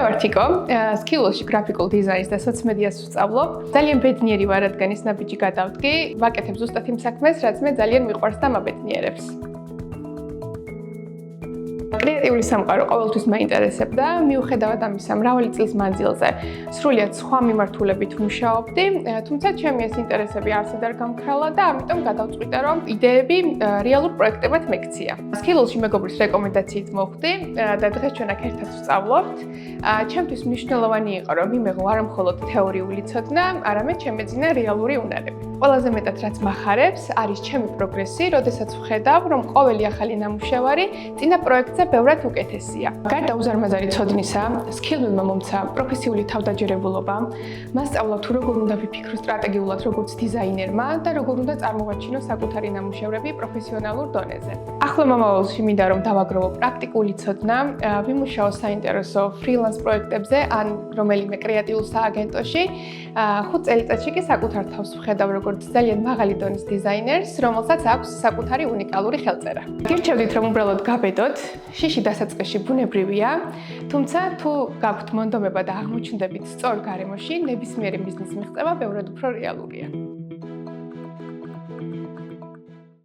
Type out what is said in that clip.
ვარ თიკო, სკილოსში გრაფიკულ დიზაინს და სოციმედიას ვსწავლობ. ძალიან ბედნიერი ვარ, რადგან ის ნაბიჯი გადავდგი. ვაკეთებ ზუსტად იმ საქმეს, რაც მე ძალიან მიყვარს და მაბედნიერებს. კრეატიული სამყარო ყოველთვის მაინტერესებდა, მიუხედავად ამისა, მრავალი წლის მანძილზე სრულიად სხვა მიმართულებით ვმუშაობდი, თუმცა ჩემი ეს ინტერესები არსად არ გამქრალა და ამიტომ გადავწყვიტე, რომ იდეები რეალურ პროექტებად მეკცია. სკილოსში მეგობრის რეკომენდაციით მოხვდი და დღეს ჩვენ აქ ერთად ვსწავლობთ. ჩემთვის მნიშვნელოვანი იყო, რომ იმეღო არა მხოლოდ თეორიული ცოდნა, არამედ შემეძინა რეალური უნარები. ყველაზე მეტად რაც მახარებს, არის ჩემი პროგრესი, როდესაც ვხედავ, რომ ყოველი ახალი ნამუშევარი წინა პროექტზე ბევრად უკეთესია. გარდა უზარმაზარი ცოდნისა, სკილმა მომცა პროფესიული თავდაჯერებულობა, მას სწავლა თუ როგორ უნდა ვიფიქრო სტრატეგიულად როგორც დიზაინერმა და როგორ უნდა წარმოვაჩინო საკუთარი ნამუშევრები პროფესიონალურ დონეზე. ახლა მომავალში მინდა რომ დავაგროვო პრაქტიკული ცოდნა, ვიმუშაო საინტერესო ფრილანს პროექტებზე ან რომელიმე კრეატიულ სააგენტოში, 5 წელიწადში კი საკუთარ თავს ვხედავ როგორც ძალიან მაღალი დონის დიზაინერს, რომელსაც აქვს საკუთარი უნიკალური ხელწერა. გირჩევდით რომ უბრალოდ გაბედოთ, შიში დასაწყისში ბუნებრივია, თუმცა თუ გაქვთ მონდომება და აღმოჩნდებით სწორ გარემოში, ნებისმიერი ბიზნეს მიღწევა ბევრად უფრო რეალურია.